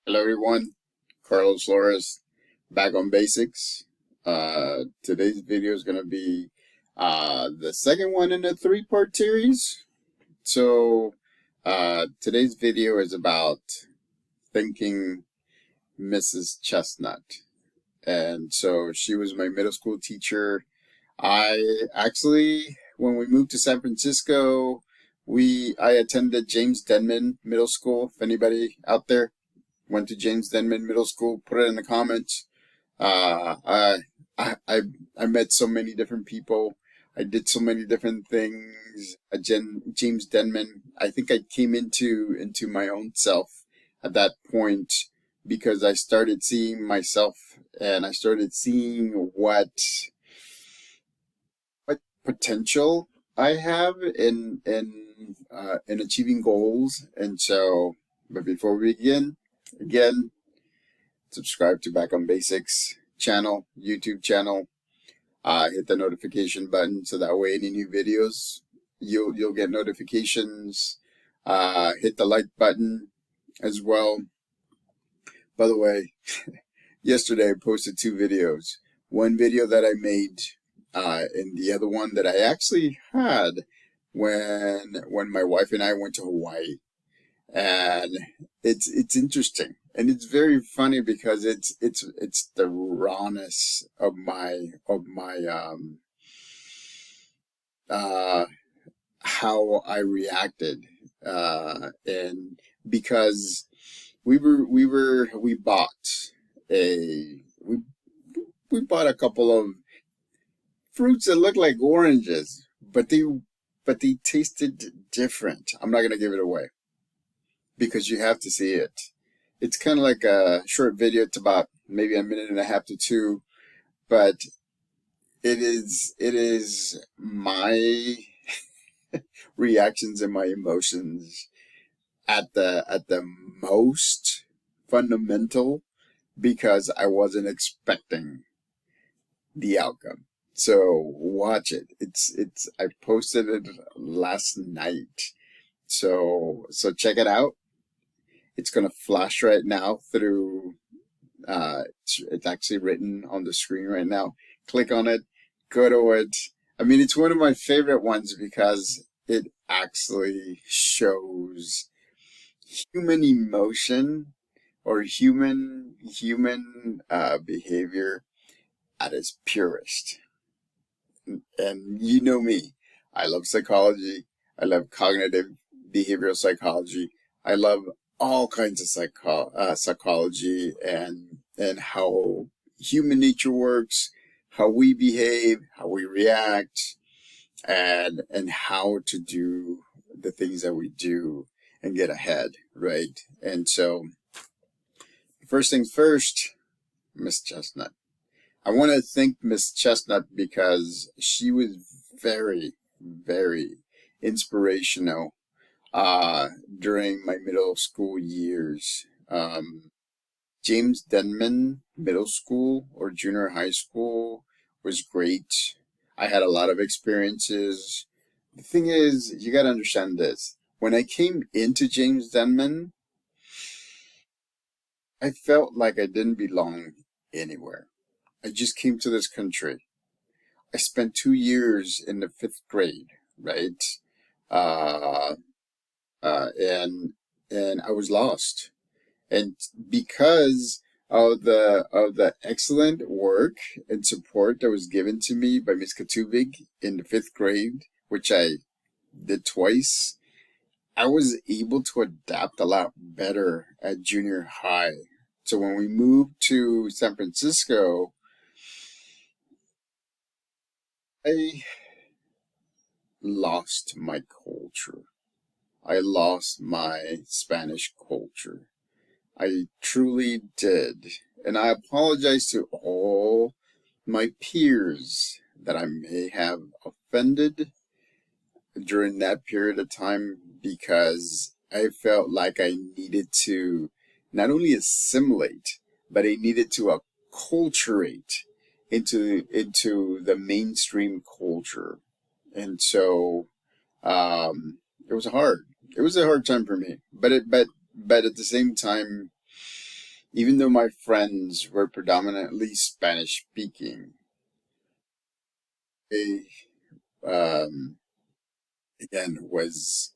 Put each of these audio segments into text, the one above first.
Hello everyone, Carlos Flores back on basics. Today's video is going to be the second one in a three-part series. So today's video is about thanking Mrs. Chestnut. And so she was my middle school teacher. I actually, when we moved to San Francisco, I attended James Denman Middle School. If anybody out there went to James Denman Middle School, put it in the comments. Uh, I, I met so many different people. I did so many different things. James Denman. I think I came into my own self at that point because I started seeing myself and I started seeing what potential I have in achieving goals. And so, but before we begin, again, subscribe to Back on Basics channel, YouTube channel. Hit the notification button so that way any new videos you'll get notifications. Hit the like button as well. By the way, yesterday I posted two videos. One video that I made, and the other one that I actually had when my wife and I went to Hawaii. And it's interesting and it's very funny because it's the rawness of my uh how I reacted, and because we bought a we bought a couple of fruits that looked like oranges, but they tasted different. I'm not gonna give it away because you have to see it. It's kind of like a short video. It's about maybe a minute and a half to two, but it is my reactions and my emotions at the most fundamental because I wasn't expecting the outcome. So watch it. It's I posted it last night. So check it out. It's going to flash right now through, it's actually written on the screen right now. Click on it, go to it. I mean, it's one of my favorite ones because it actually shows human emotion or human behavior at its purest. And you know me, I love psychology. I love cognitive behavioral psychology. I love all kinds of psychology and how human nature works, how we behave, how we react, and how to do the things that we do and get ahead, right? And so, first things first, Miss Chestnut. I want to thank Miss Chestnut because she was very, very inspirational during my middle school years. James Denman Middle School or junior high school was great. I had a lot of experiences. The thing is, you got to understand this. When I came into James Denman, I felt like I didn't belong anywhere. I just came to this country. I spent 2 years in the fifth grade, right? Uh, and I was lost. And because of the excellent work and support that was given to me by Miss Katubig in the fifth grade, which I did twice, I was able to adapt a lot better at junior high. So when we moved to San Francisco, I lost my culture. I lost my Spanish culture. I truly did. And I apologize to all my peers that I may have offended during that period of time because I felt like I needed to not only assimilate, but I needed to acculturate into the mainstream culture. And so it was hard. It was a hard time for me. But at the same time, even though my friends were predominantly Spanish speaking, they um, again was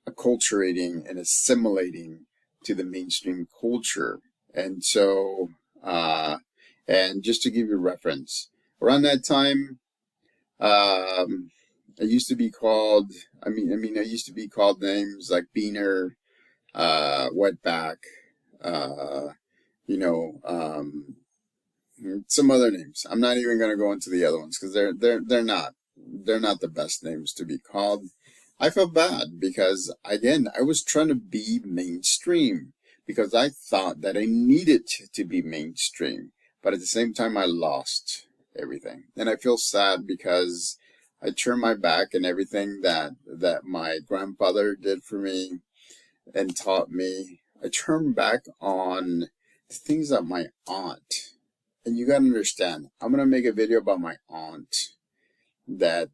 acculturating and assimilating to the mainstream culture. And so, uh, and just to give you a reference, around that time, I used to be called, I used to be called names like Beaner, Wetback, uh, you know, some other names. I'm not even going to go into the other ones because they're not the best names to be called. I felt bad because again, I was trying to be mainstream because I thought that I needed to be mainstream, but at the same time I lost everything. And I feel sad because I turned my back and everything that my grandfather did for me and taught me. I turned back on the things that my aunt, and you gotta understand, I'm gonna make a video about my aunt that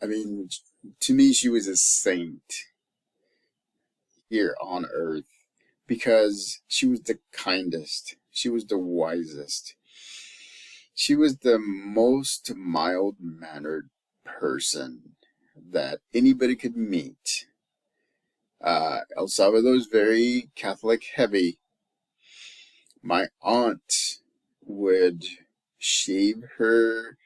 I mean, to me she was a saint here on earth because she was the kindest, she was the wisest, she was the most mild mannered person that anybody could meet. El Salvador is very Catholic heavy. My aunt would shave her,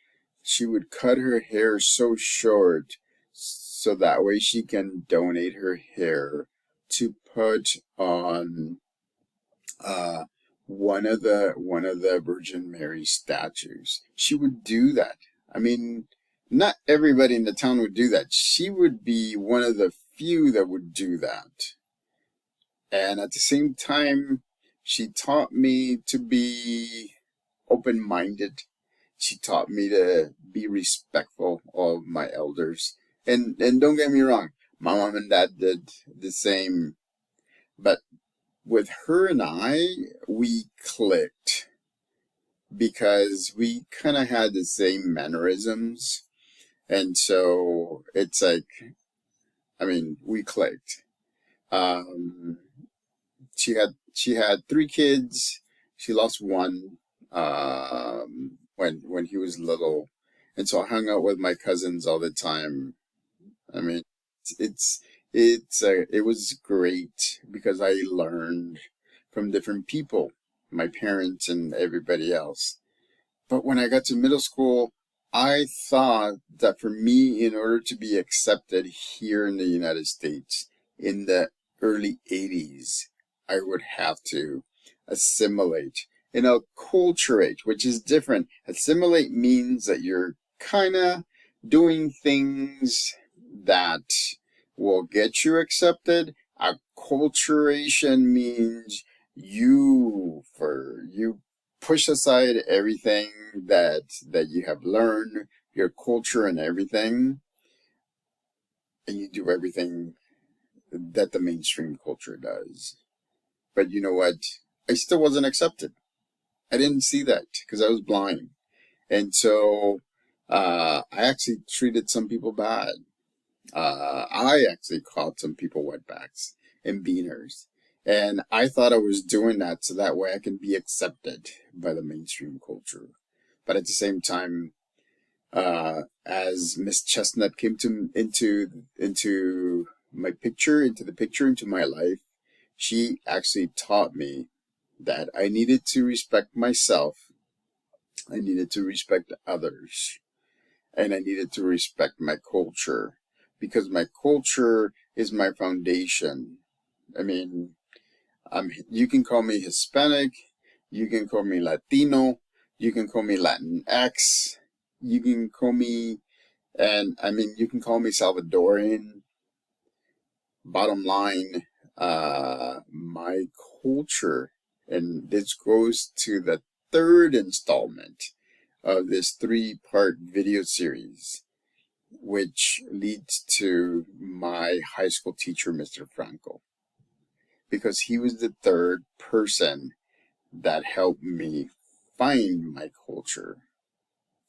she would cut her hair so short so that way she can donate her hair to put on uh, one of the Virgin Mary statues. She would do that. I mean, not everybody in the town would do that. She would be one of the few that would do that. And at the same time, she taught me to be open minded. She taught me to be respectful of my elders. And don't get me wrong, my mom and dad did the same. But with her and I, we clicked because we kind of had the same mannerisms. And so it's like, I mean, we clicked. Um, she had three kids. She lost one when he was little, and so I hung out with my cousins all the time. I mean, it's it was great because I learned from different people, my parents and everybody else. But when I got to middle school, I thought that for me, in order to be accepted here in the United States in the early 80s, I would have to assimilate and acculturate, which is different. Assimilate means that you're kind of doing things that will get you accepted. Acculturation means you push aside everything that you have learned, your culture and everything, and you do everything that the mainstream culture does. But you know what? I still wasn't accepted. I didn't see that because I was blind. And so I actually treated some people bad. I actually called some people wetbacks and beaners. And I thought I was doing that so that way I can be accepted by the mainstream culture. But at the same time, as Miss Chestnut came into my picture, into my life, she actually taught me that I needed to respect myself, I needed to respect others, and I needed to respect my culture because my culture is my foundation. I mean, you can call me Hispanic, you can call me Latino, you can call me Latinx, you can call me, and I mean, you can call me Salvadorian. Bottom line, my culture, and this goes to the third installment of this three-part video series, which leads to my high school teacher, Mr. Franco, because he was the third person that helped me find my culture.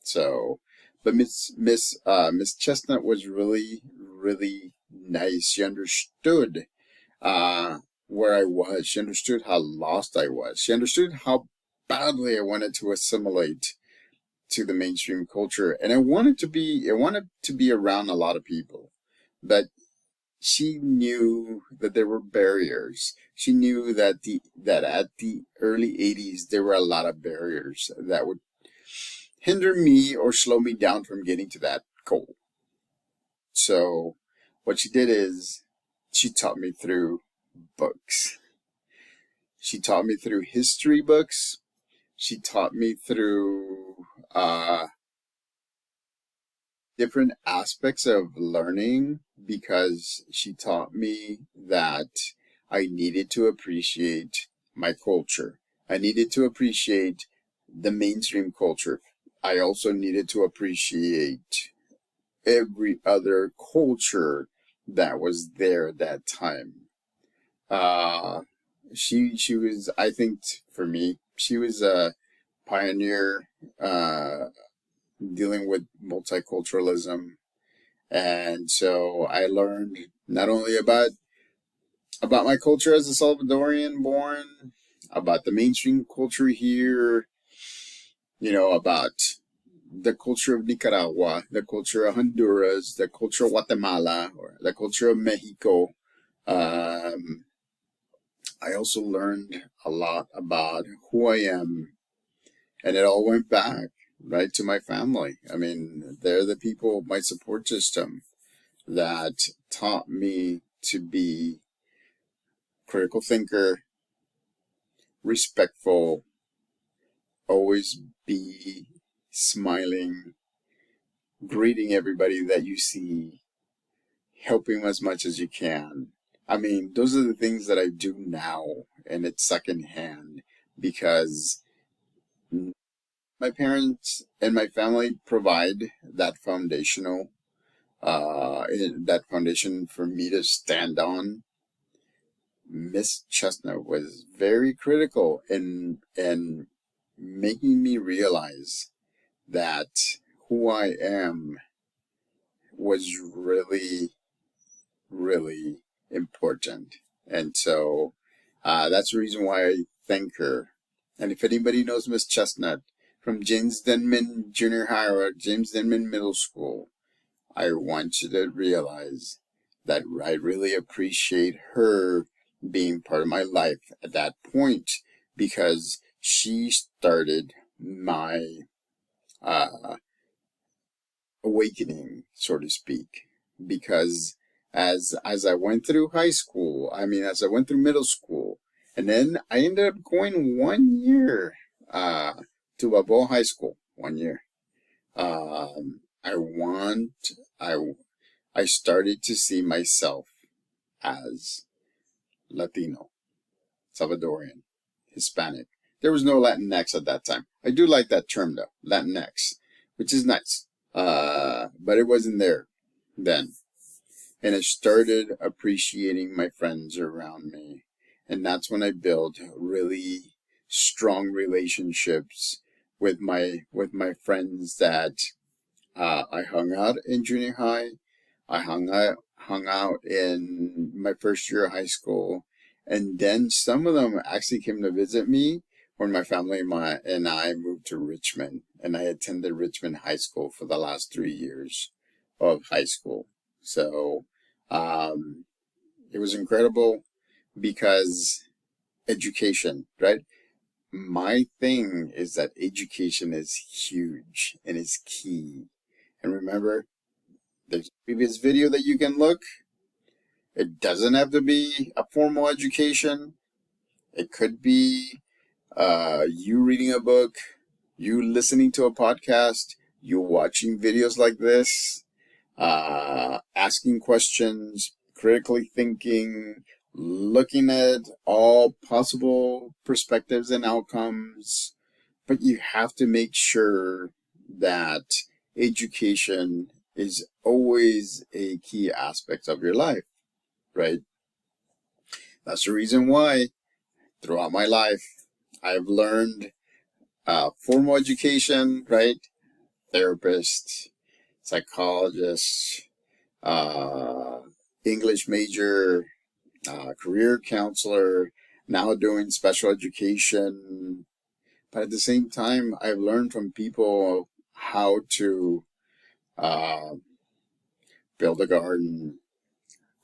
So, but Miss Chestnut was really nice. She understood where I was. She understood how lost I was. She understood how badly I wanted to assimilate to the mainstream culture, and I wanted to be around a lot of people. But she knew that there were barriers. She knew that at the early 80s there were a lot of barriers that would hinder me or slow me down from getting to that goal. So what she did is she taught me through books. She taught me through history books. She taught me through different aspects of learning because she taught me that I needed to appreciate my culture. I needed to appreciate the mainstream culture. I also needed to appreciate every other culture that was there at that time. Uh, she was, I think, for me, she was a pioneer dealing with multiculturalism. And so I learned not only about my culture as a Salvadorian born, about the mainstream culture here, about the culture of Nicaragua, the culture of Honduras, the culture of Guatemala, or the culture of Mexico. Um, I also learned a lot about who I am, and it all went back right to my family. I mean, they're the people, my support system, that taught me to be critical thinker, respectful, always be smiling, greeting everybody that you see, helping as much as you can. I mean, those are the things that I do now, and it's secondhand because my parents and my family provide that that foundation for me to stand on. Miss Chestnut was very critical in making me realize that who I am was really, really important. And so that's the reason why I thank her. And if anybody knows Miss Chestnut from James Denman Junior High or James Denman Middle School, I want you to realize that I really appreciate her being part of my life at that point because she started my uh, awakening, so to speak. Because as I went through high school, as I went through middle school, and then I ended up going 1 year to Balboa High School, 1 year. I want I I started to see myself as Latino, Salvadorian, Hispanic. There was no Latinx at that time. I do like that term though, Latinx, which is nice. But it wasn't there then. And I started appreciating my friends around me. And that's when I built really strong relationships with my friends that I hung out in junior high. I hung out in my first year of high school, and then some of them actually came to visit me when my family and I moved to Richmond, and I attended Richmond High School for the last 3 years of high school. So um, it was incredible because education, right? My thing is that education is huge and is key. And remember, there's a previous video that you can look. It doesn't have to be a formal education. It could be you reading a book, you listening to a podcast, you watching videos like this, asking questions, critically thinking, looking at all possible perspectives and outcomes. But you have to make sure that education is always a key aspect of your life, right? That's the reason why throughout my life I've learned formal education, right? Therapist, psychologist, uh, English major, career counselor, now doing special education. But at the same time, I've learned from people how to uh, build a garden,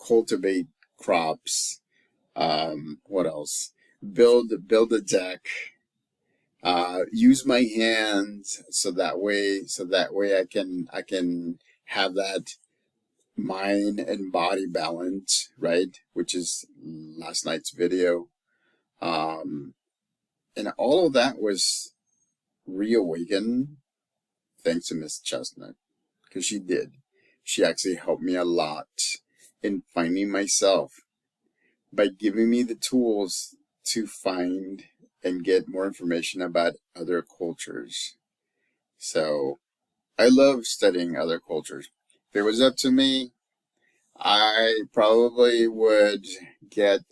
cultivate crops. What else? Build a deck. Use my hands so that way I can have that mind and body balance, right? Which is last night's video. Um, and all of that was reawakened thanks to Miss Chestnut, because she did. She actually helped me a lot in finding myself by giving me the tools to find and get more information about other cultures. So I love studying other cultures. If it was up to me, I probably would get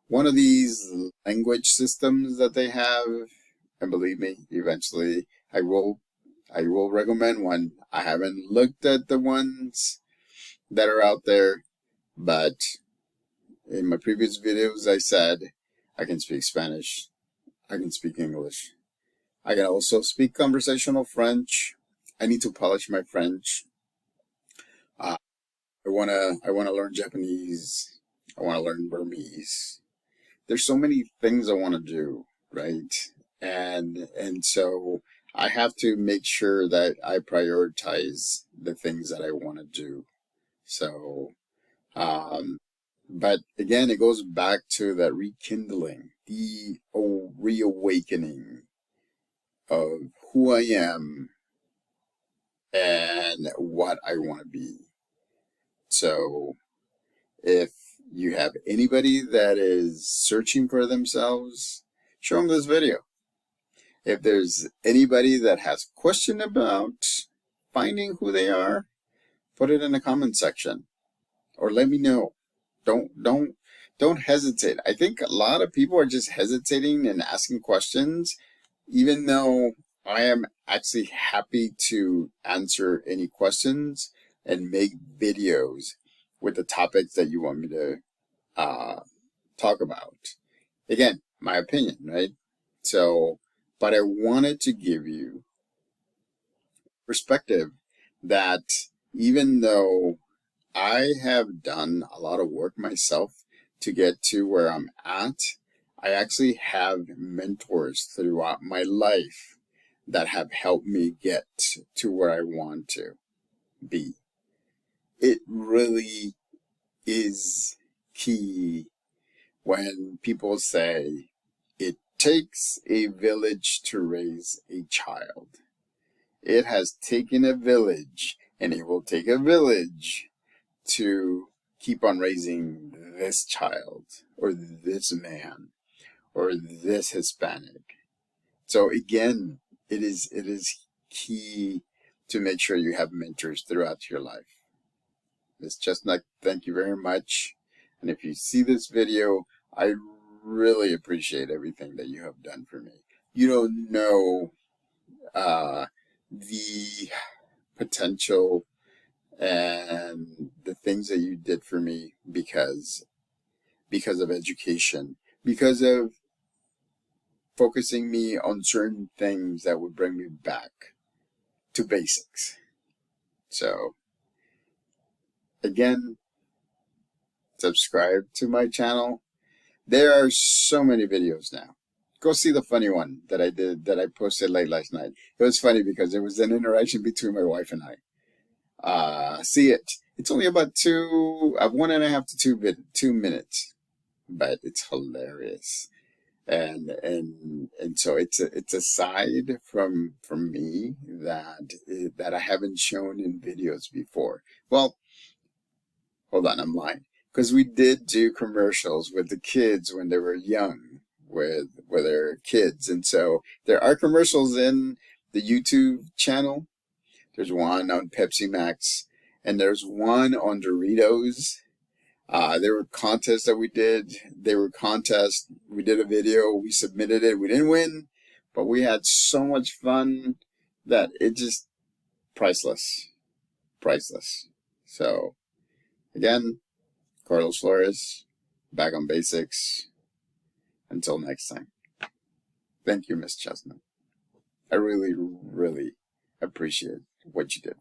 one of these language systems that they have, and believe me, eventually I will recommend one. I haven't looked at the ones that are out there, but in my previous videos I said I can speak Spanish, I can speak English, I can also speak conversational French. I need to polish my French. Uh, I wanna learn Japanese. I wanna learn Burmese. There's so many things I want to do, right? And so I have to make sure that I prioritize the things that I want to do. So, um, but again, it goes back to that rekindling, the reawakening of who I am and what I want to be. So if you have anybody that is searching for themselves, show them this video. If there's anybody that has question about finding who they are, put it in the comment section or let me know. Don't hesitate. I think a lot of people are just hesitating and asking questions, even though I am actually happy to answer any questions and make videos with the topics that you want me to uh, talk about. Again, my opinion, right? So, but I wanted to give you perspective that even though I have done a lot of work myself to get to where I'm at, I actually have mentors throughout my life that have helped me get to where I want to be. It really is key when people say it takes a village to raise a child. It has taken a village, and it will take a village to keep on raising this child, or this man, or this Hispanic. So again, it is key to make sure you have mentors throughout your life. Ms. Chestnut, thank you very much. And if you see this video, I really appreciate everything that you have done for me. You don't know the potential and the things that you did for me because of education, because of focusing me on certain things that would bring me back to basics. So again, subscribe to my channel. There are so many videos now. Go see the funny one that I did, that I posted late last night. It was funny because there was an interaction between my wife and I. See it. It's only about 1.5 to 2 minutes, but it's hilarious. And so it's a side from me that I haven't shown in videos before. Well, hold on, I'm lying, because we did do commercials with the kids when they were young, with their kids, and so there are commercials in the YouTube channel. There's one on Pepsi Max, and there's one on Doritos. There were contests that we did. We did a video. We submitted it. We didn't win, but we had so much fun that it just priceless. Priceless. So, again, Carlos Flores, back on basics. Until next time. Thank you, Miss Chestnut. I really, really appreciate what you did.